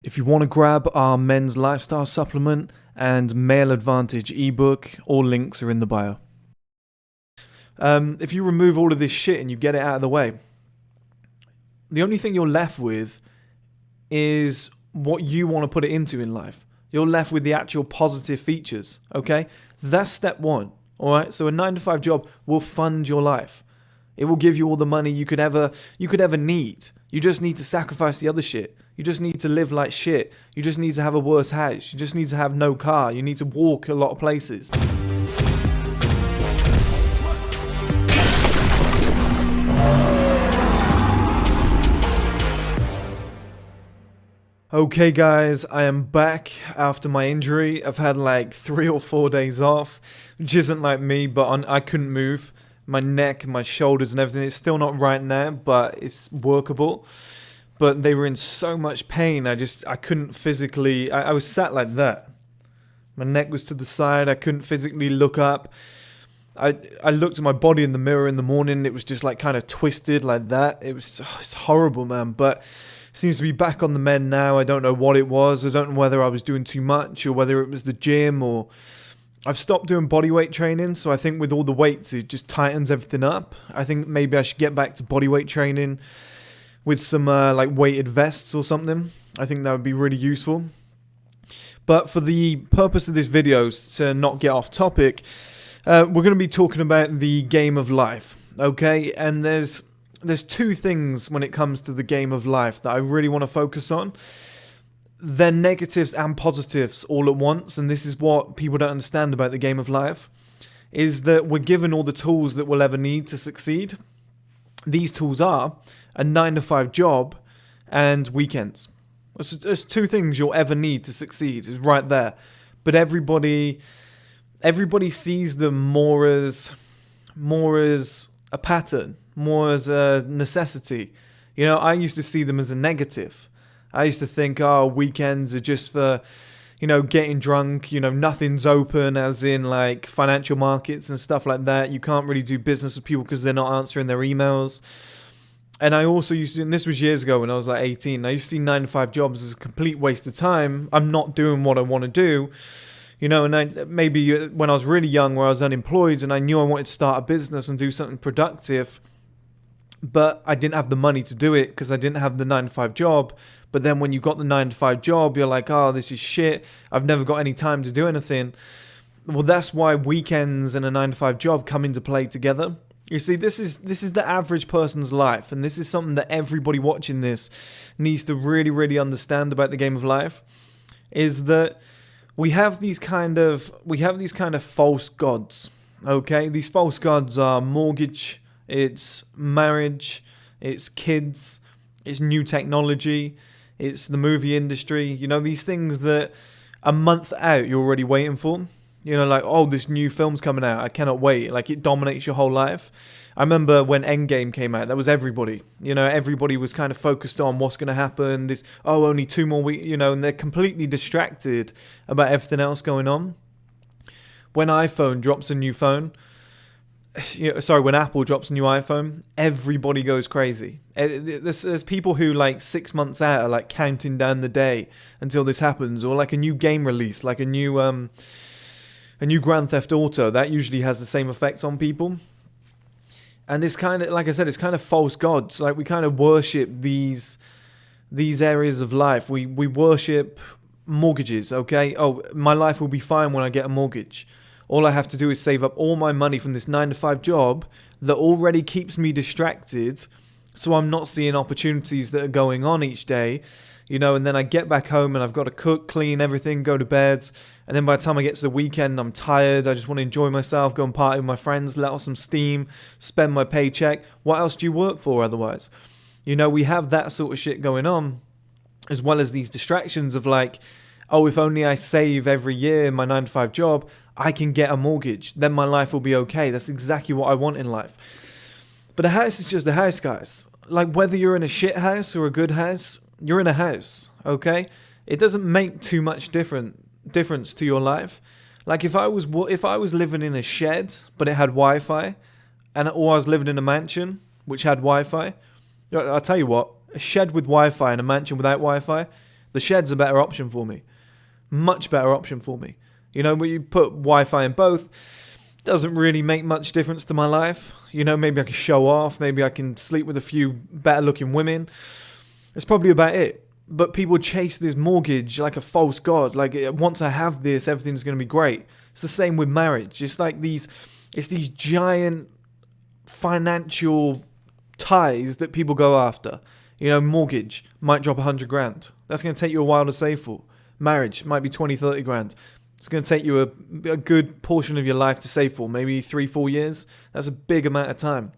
If you want to grab our men's lifestyle supplement and male advantage ebook, all links are in the bio. If you remove all of this shit and you get it out of the way, the only thing you're left with is what you want to put it into in life. You're left with the actual positive features, okay? That's step one, all right? So a 9-to-5 job will fund your life. It will give you all the money you could ever need. You just need to sacrifice the other shit. You just need to live like shit. You just need to have a worse house. You just need to have no car. You need to walk a lot of places. Okay guys, I am back after my injury. I've had like 3 or 4 days off, which isn't like me, but I couldn't move. My neck, my shoulders and everything, it's still not right now, but it's workable. But they were in so much pain, I couldn't physically, I was sat like that. My neck was to the side, I couldn't physically look up. I looked at my body in the mirror in the morning, it was just like kind of twisted like that. It's horrible, man, but seems to be back on the mend now. I don't know what it was. I don't know whether I was doing too much or whether it was the gym or... I've stopped doing bodyweight training, so I think with all the weights, it just tightens everything up. I think maybe I should get back to bodyweight training with some like weighted vests or something. I think that would be really useful. But for the purpose of this video, to not get off topic, we're going to be talking about the game of life, okay? And there's 2 things when it comes to the game of life that I really want to focus on. They're negatives and positives all at once, and this is what people don't understand about the game of life, is that we're given all the tools that we'll ever need to succeed. These tools are a 9-to-5 job and weekends. There's 2 things you'll ever need to succeed, is right there. But everybody sees them more as a pattern, more as a necessity. You know, I used to see them as a negative. I used to think, oh, weekends are just for, getting drunk, nothing's open, as in like financial markets and stuff like that. You can't really do business with people because they're not answering their emails. And I also used to, and this was years ago when I was like 18, I used to see 9-to-5 jobs as a complete waste of time. I'm not doing what I want to do. And maybe when I was really young, where I was unemployed and I knew I wanted to start a business and do something productive, but I didn't have the money to do it because I didn't have the 9-to-5 job. But then when you got the 9-to-5 job, you're like, oh, this is shit. I've never got any time to do anything. Well, that's why weekends and a 9-to-5 job come into play together. You see, this is the average person's life, and this is something that everybody watching this needs to really, really understand about the game of life, is that we have these kind of false gods. Okay, these false gods are mortgage, it's marriage, it's kids, it's new technology, it's the movie industry. These things that a month out you're already waiting for. Like, oh, this new film's coming out, I cannot wait. Like, it dominates your whole life. I remember when Endgame came out, that was everybody. Everybody was kind of focused on what's going to happen. Only 2 more weeks, and they're completely distracted about everything else going on. When iPhone drops a new phone, when Apple drops a new iPhone, everybody goes crazy. There's people who like 6 months out are like counting down the day until this happens, or like a new game release, like a new Grand Theft Auto. That usually has the same effects on people. And this kind of, like I said, it's kind of false gods. Like, we kind of worship these areas of life. We worship mortgages. Okay, oh, my life will be fine when I get a mortgage. All I have to do is save up all my money from this 9-to-5 job that already keeps me distracted, so I'm not seeing opportunities that are going on each day, and then I get back home and I've got to cook, clean everything, go to bed, and then by the time I get to the weekend, I'm tired, I just want to enjoy myself, go and party with my friends, let off some steam, spend my paycheck. What else do you work for otherwise? We have that sort of shit going on, as well as these distractions of like, oh, if only I save every year in my 9-to-5 job, I can get a mortgage. Then my life will be okay. That's exactly what I want in life. But a house is just a house, guys. Like, whether you're in a shit house or a good house, you're in a house, okay? It doesn't make too much difference to your life. Like, if I was living in a shed, but it had Wi-Fi, or I was living in a mansion which had Wi-Fi, I'll tell you what, a shed with Wi-Fi and a mansion without Wi-Fi, the The shed's a better option for me. Much better option for me. You know, when you put Wi-Fi in both, doesn't really make much difference to my life. You know, maybe I can show off. Maybe I can sleep with a few better looking women. It's probably about it. But people chase this mortgage like a false god. Like, once I have this, everything's going to be great. It's the same with marriage. It's like these giant financial ties that people go after. You know, mortgage might drop 100 grand. That's going to take you a while to save for. Marriage might be 20, 30 grand. It's going to take you a good portion of your life to save for, maybe 3-4 years. That's a big amount of time.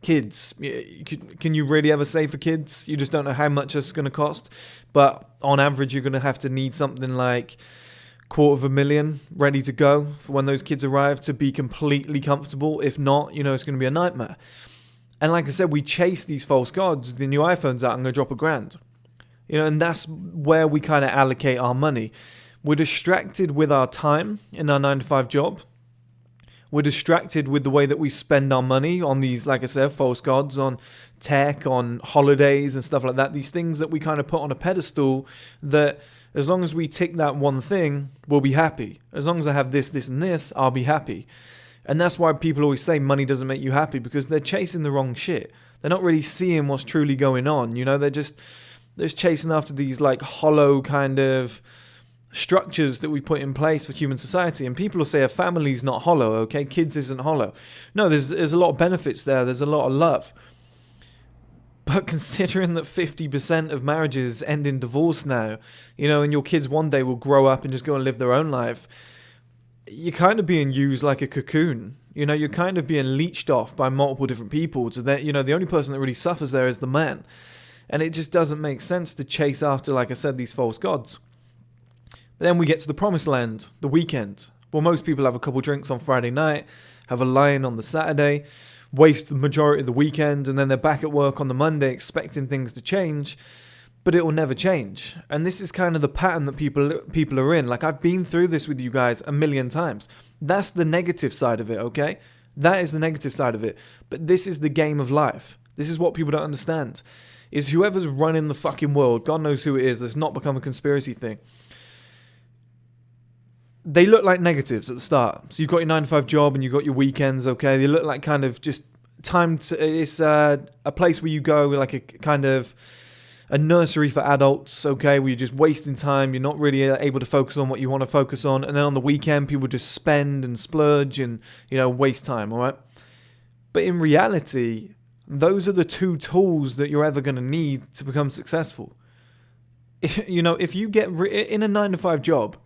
Kids, can you really ever save for kids? You just don't know how much it's going to cost. But on average, you're going to have to need something like $250,000 ready to go for when those kids arrive to be completely comfortable. If not, you know, it's going to be a nightmare. And like I said, we chase these false gods. The new iPhone's out, I'm going to drop $1,000. You know, and that's where we kind of allocate our money. We're distracted with our time in our 9-to-5 job. We're distracted with the way that we spend our money on these, like I said, false gods, on tech, on holidays and stuff like that. These things that we kind of put on a pedestal that as long as we tick that one thing, we'll be happy. As long as I have this, this, and this, I'll be happy. And that's why people always say money doesn't make you happy, because they're chasing the wrong shit. They're not really seeing what's truly going on. You know, they're just chasing after these like hollow kind of structures that we put in place for human society. And people will say a family's not hollow, okay? Kids isn't hollow. No, there's a lot of benefits there. There's a lot of love. But considering that 50% of marriages end in divorce now, you know, and your kids one day will grow up and just go and live their own life, you're kind of being used like a cocoon. You know, you're kind of being leeched off by multiple different people. So that, you know, the only person that really suffers there is the man. And it just doesn't make sense to chase after, like I said, these false gods. But then we get to the promised land, the weekend. Well, most people have a couple drinks on Friday night, have a lie-in on the Saturday, waste the majority of the weekend, and then they're back at work on the Monday expecting things to change, but it will never change. And this is kind of the pattern that people are in. Like, I've been through this with you guys a million times. That's the negative side of it, okay? That is the negative side of it. But this is the game of life. This is what people don't understand. Is whoever's running the fucking world, God knows who it is, let's not become a conspiracy thing. They look like negatives at the start. So you've got your 9-to-5 job and you've got your weekends, okay? They look like kind of just time to... It's a place where you go, like a kind of a nursery for adults, okay? Where you're just wasting time. You're not really able to focus on what you want to focus on. And then on the weekend, people just spend and splurge and, you know, waste time, all right? But in reality, those are the two tools that you're ever going to need to become successful. You know, if you get in a 9-to-5 job...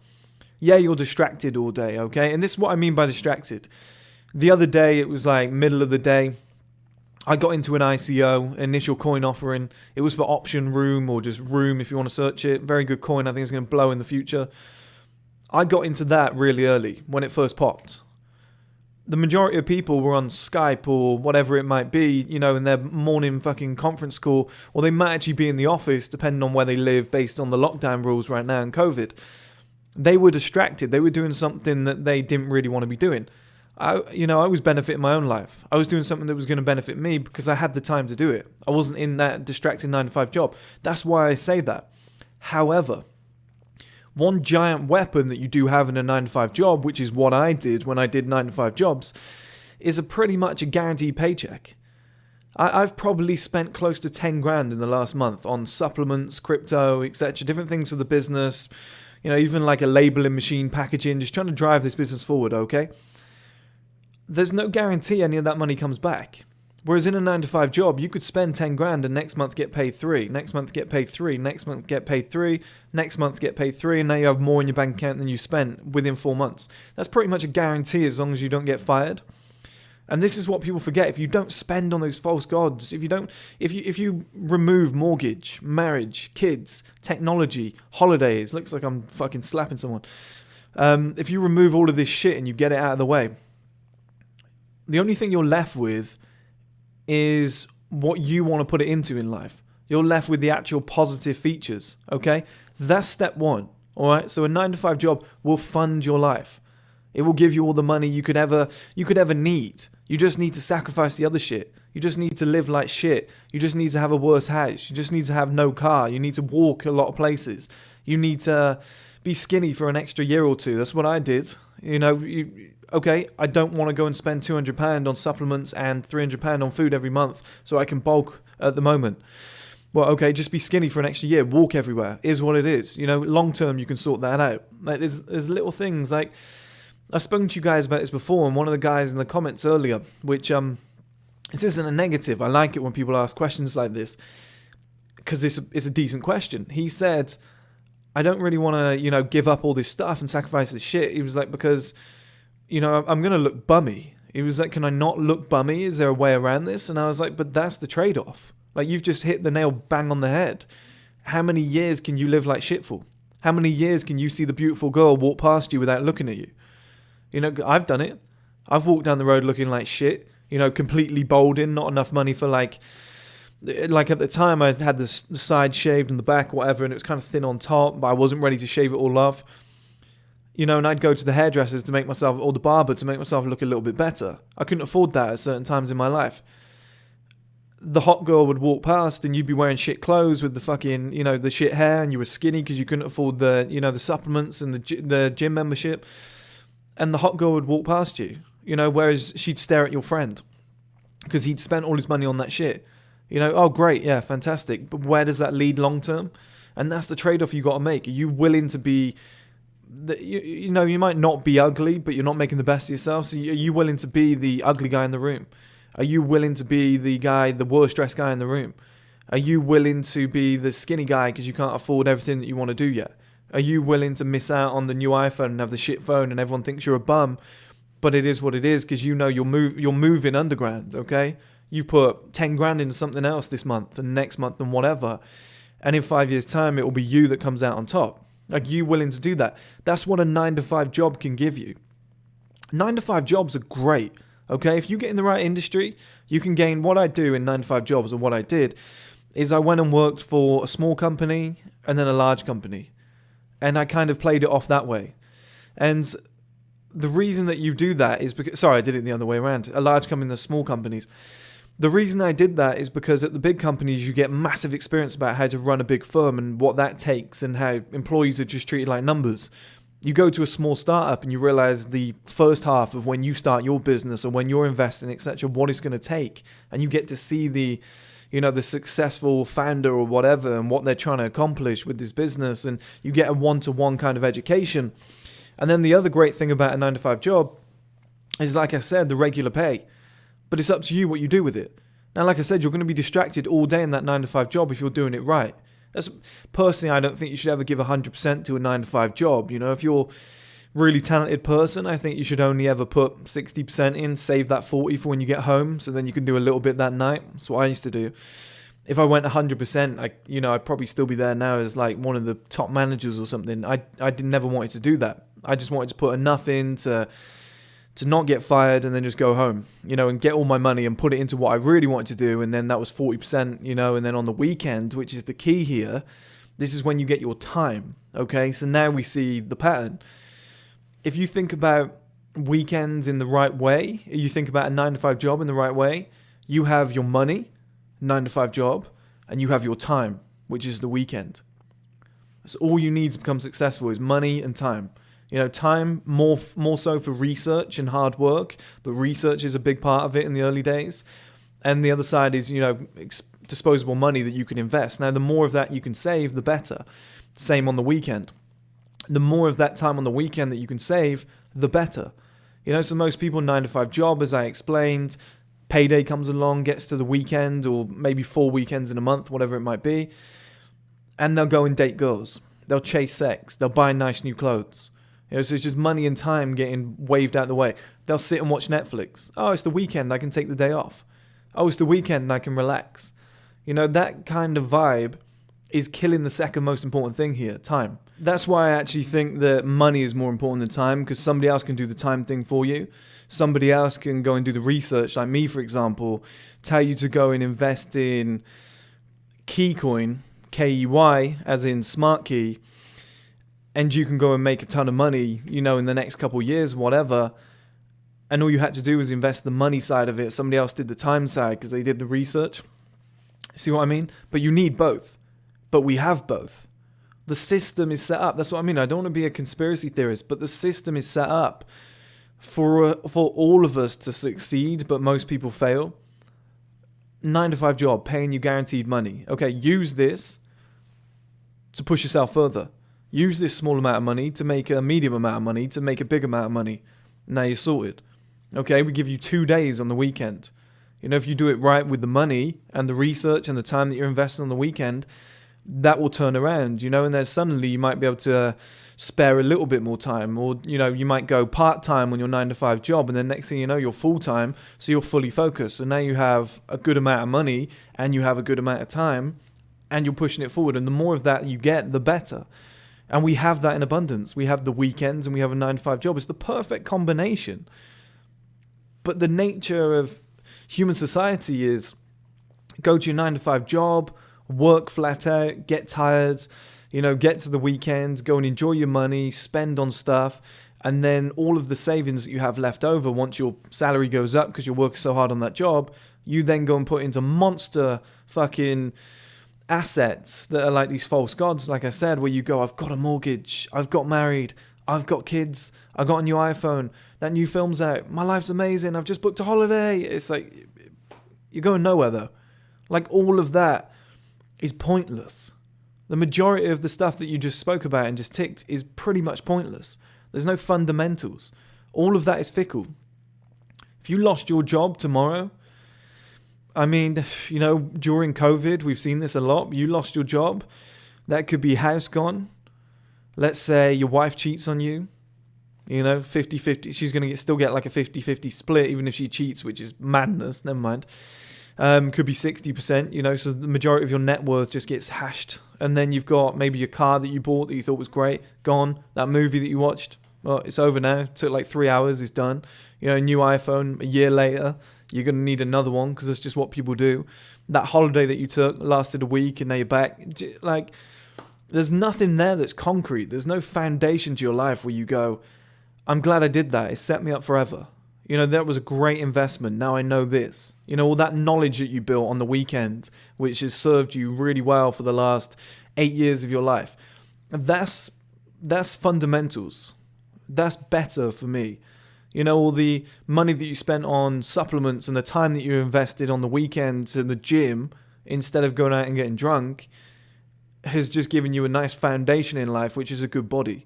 Yeah, you're distracted all day, okay? And this is what I mean by distracted. The other day, it was like middle of the day. I got into an ICO, initial coin offering. It was for Option Room, or just Room if you want to search it. Very good coin. I think it's going to blow in the future. I got into that really early when it first popped. The majority of people were on Skype or whatever it might be, you know, in their morning fucking conference call, or they might actually be in the office, depending on where they live, based on the lockdown rules right now and COVID. They were distracted. They were doing something that they didn't really want to be doing. I was benefiting my own life. I was doing something that was going to benefit me because I had the time to do it. I wasn't in that distracting 9-to-5 job. That's why I say that. However, one giant weapon that you do have in a 9-to-5 job, which is what I did when I did 9-to-5 jobs, is pretty much a guaranteed paycheck. I've probably spent close to 10 grand in the last month on supplements, crypto, etc., different things for the business. You know, even like a labeling machine, packaging, just trying to drive this business forward, okay? There's no guarantee any of that money comes back. Whereas in a 9-to-5 job, you could spend 10 grand and next month get paid 3, next month get paid 3, next month get paid 3, next month get paid 3, and now you have more in your bank account than you spent within 4 months. That's pretty much a guarantee as long as you don't get fired. And this is what people forget. If you don't spend on those false gods, if you remove mortgage, marriage, kids, technology, holidays, looks like I'm fucking slapping someone. If you remove all of this shit and you get it out of the way, the only thing you're left with is what you want to put it into in life. You're left with the actual positive features, okay? That's step one, all right? So a 9-to-5 job will fund your life. It will give you all the money you could ever need. You just need to sacrifice the other shit. You just need to live like shit. You just need to have a worse house. You just need to have no car. You need to walk a lot of places. You need to be skinny for an extra year or two. That's what I did. Okay, I don't want to go and spend £200 on supplements and £300 on food every month so I can bulk at the moment. Well, okay, just be skinny for an extra year. Walk everywhere is what it is. Long term you can sort that out. Like there's little things like I've spoken to you guys about this before, and one of the guys in the comments earlier, which this isn't a negative. I like it when people ask questions like this because it's a decent question. He said, I don't really want to, give up all this stuff and sacrifice this shit. He was like, because, I'm going to look bummy. He was like, can I not look bummy? Is there a way around this? And I was like, but that's the trade-off. Like, you've just hit the nail bang on the head. How many years can you live like shit for? How many years can you see the beautiful girl walk past you without looking at you? I've done it. I've walked down the road looking like shit, completely balding, not enough money for like at the time I had the side shaved and the back, whatever, and it was kind of thin on top, but I wasn't ready to shave it all off. And I'd go to the hairdressers to make myself, or the barber to make myself look a little bit better. I couldn't afford that at certain times in my life. The hot girl would walk past and you'd be wearing shit clothes with the fucking, the shit hair, and you were skinny because you couldn't afford the, the supplements and the gym membership. And the hot girl would walk past you, whereas she'd stare at your friend because he'd spent all his money on that shit. Oh, great, yeah, fantastic. But where does that lead long term? And that's the trade-off you got to make. Are you willing to be, you might not be ugly, but you're not making the best of yourself. So are you willing to be the ugly guy in the room? Are you willing to be the worst dressed guy in the room? Are you willing to be the skinny guy because you can't afford everything that you want to do yet? Are you willing to miss out on the new iPhone and have the shit phone and everyone thinks you're a bum, but it is what it is because you're moving underground, okay? You put 10 grand into something else this month and next month and whatever, and in 5 years' time it will be you that comes out on top. Like, you willing to do that? That's what a 9-to-5 job can give you. 9-to-5 jobs are great, okay? If you get in the right industry, you can gain. What I do in 9-to-5 jobs, or what I did, is I went and worked for a small company and then a large company. And I kind of played it off that way. And the reason that you do that is because... Sorry, I did it the other way around. A large company and the small companies. The reason I did that is because at the big companies, you get massive experience about how to run a big firm and what that takes and how employees are just treated like numbers. You go to a small startup and you realize the first half of when you start your business or when you're investing, etc., what it's going to take. And you get to see the successful founder or whatever and what they're trying to accomplish with this business, and you get a one-to-one kind of education. And then the other great thing about a 9-to-5 job is, like I said, the regular pay. But it's up to you what you do with it. Now, like I said, you're going to be distracted all day in that 9-to-5 job if you're doing it right. Personally, I don't think you should ever give 100% to a 9-to-5 job. If you're really talented person, I think you should only ever put 60% in, save that 40 for when you get home, so then you can do a little bit that night. That's what I used to do. If I went 100%, I'd probably still be there now as like one of the top managers or something. I never wanted to do that. I just wanted to put enough in to not get fired and then just go home, and get all my money and put it into what I really wanted to do. And then that was 40%, and then on the weekend, which is the key here, this is when you get your time. Okay. So now we see the pattern. If you think about weekends in the right way, you think about a 9-to-5 job in the right way, you have your money, 9-to-5 job, and you have your time, which is the weekend. So all you need to become successful is money and time. Time more so for research and hard work, but research is a big part of it in the early days. And the other side is, disposable money that you can invest. Now, the more of that you can save, the better. Same on the weekend. The more of that time on the weekend that you can save, the better. So most people, 9-to-5 job, as I explained, payday comes along, gets to the weekend, or maybe 4 weekends in a month, whatever it might be, and they'll go and date girls. They'll chase sex. They'll buy nice new clothes. So it's just money and time getting waved out the way. They'll sit and watch Netflix. Oh, it's the weekend, I can take the day off. Oh, it's the weekend and I can relax. That kind of vibe is killing the second most important thing here, time. That's why I actually think that money is more important than time, because somebody else can do the time thing for you. Somebody else can go and do the research, like me, for example, tell you to go and invest in KeyCoin, K-E-Y, as in smart key, and you can go and make a ton of money, in the next couple of years, whatever. and all you had to do was invest the money side of it. Somebody else did the time side because they did the research. See what I mean? But you need both. But we have both. The system is set up. That's what I mean. I don't want to be a conspiracy theorist, but the system is set up for all of us to succeed, but most people fail. 9-to-5 job, paying you guaranteed money. Okay, use this to push yourself further. Use this small amount of money to make a medium amount of money, to make a big amount of money. Now you're sorted. Okay, we give you 2 days on the weekend. You know, if you do it right with the money and the research and the time that you're investing on the weekend, that will turn around, you know, and then suddenly you might be able to spare a little bit more time, or, you know, you might go part-time on your 9-to-5 job, and then next thing you know, you're full-time, so you're fully focused. So now you have a good amount of money and you have a good amount of time and you're pushing it forward. And the more of that you get, the better. And we have that in abundance. We have the weekends and we have a 9-to-5 job. It's the perfect combination. But the nature of human society is go to your 9-to-5 job, work flat out, get tired, you know, get to the weekend, go and enjoy your money, spend on stuff, and then all of the savings that you have left over once your salary goes up because you're working so hard on that job, you then go and put into monster fucking assets that are like these false gods, like I said, where you go, I've got a mortgage, I've got married, I've got kids, I got a new iPhone, that new film's out, my life's amazing, I've just booked a holiday. It's like, you're going nowhere though. Like all of that is pointless. The majority of the stuff that you just spoke about and just ticked is pretty much pointless. There's no fundamentals. All of that is fickle. If you lost your job tomorrow, I mean, you know, during COVID, we've seen this a lot. You lost your job. That could be house gone. Let's say your wife cheats on you. You know, 50-50. She's going to still get like a 50-50 split, even if she cheats, which is madness. Never mind. Could be 60%, you know, so the majority of your net worth just gets hashed. And then you've got maybe your car that you bought that you thought was great, gone. That movie that you watched, well, it's over now. It took like 3 hours, it's done. You know, new iPhone, a year later, you're going to need another one because that's just what people do. That holiday that you took lasted a week and now you're back. Like, there's nothing there that's concrete. There's no foundation to your life where you go, I'm glad I did that. It set me up forever. You know, that was a great investment. Now I know this. You know, all that knowledge that you built on the weekend, which has served you really well for the last 8 years of your life. That's fundamentals. That's better for me. You know, all the money that you spent on supplements and the time that you invested on the weekend in the gym instead of going out and getting drunk has just given you a nice foundation in life, which is a good body.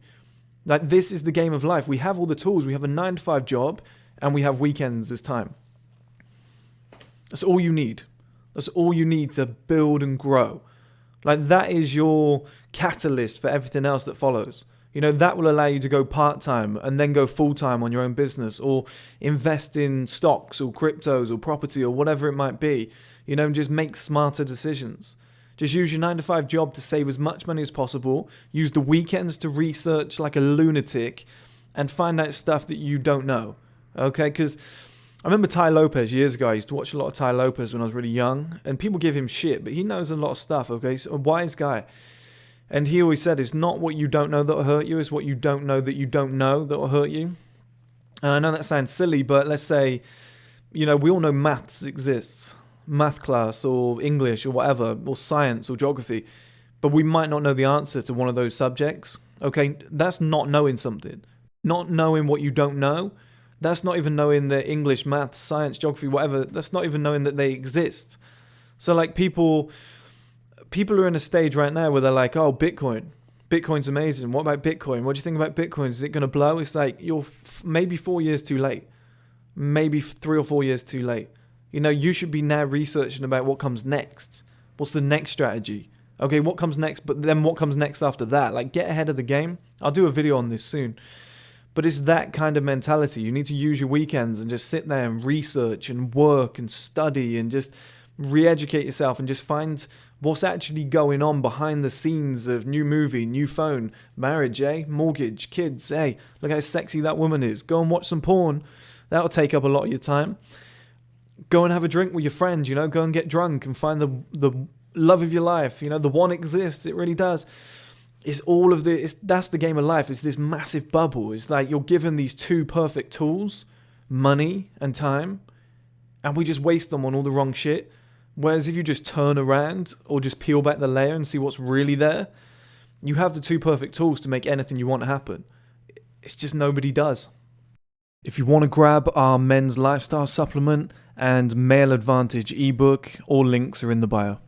Like, this is the game of life. We have all the tools. We have a 9-to-5 job. And we have weekends as time. That's all you need. That's all you need to build and grow. Like, that is your catalyst for everything else that follows. You know, that will allow you to go part-time and then go full-time on your own business, or invest in stocks or cryptos or property or whatever it might be. You know, and just make smarter decisions. Just use your 9-to-5 job to save as much money as possible. Use the weekends to research like a lunatic and find out stuff that you don't know. Okay, because I remember Tai Lopez years ago. I used to watch a lot of Tai Lopez when I was really young, and people give him shit, but he knows a lot of stuff, okay? He's a wise guy. And he always said, it's not what you don't know that will hurt you, it's what you don't know that will hurt you. And I know that sounds silly, but let's say, you know, we all know maths exists. Math class, or English, or whatever, or science, or geography. But we might not know the answer to one of those subjects. Okay, that's not knowing something. Not knowing what you don't know. That's not even knowing that English, maths, science, geography, whatever, that's not even knowing that they exist. So like people are in a stage right now where they're like, oh, Bitcoin's amazing. What about Bitcoin? What do you think about Bitcoin? Is it going to blow? It's like, you're maybe 4 years too late. Maybe 3 or 4 years too late. You know, you should be now researching about what comes next. What's the next strategy? Okay, what comes next? But then what comes next after that? Like, get ahead of the game. I'll do a video on this soon. But it's that kind of mentality. You need to use your weekends and just sit there and research and work and study and just re-educate yourself and just find what's actually going on behind the scenes of new movie, new phone, marriage, mortgage, kids, look how sexy that woman is. Go and watch some porn. That'll take up a lot of your time. Go and have a drink with your friends, you know, go and get drunk and find the love of your life. You know, the one exists. It really does. It's all of that's the game of life. It's this massive bubble. It's like you're given these two perfect tools money and time, and we just waste them on all the wrong shit. Whereas if you just turn around or just peel back the layer and see what's really there, you have the two perfect tools to make anything you want happen. It's just nobody does. If you want to grab our men's lifestyle supplement and male advantage ebook, all links are in the bio.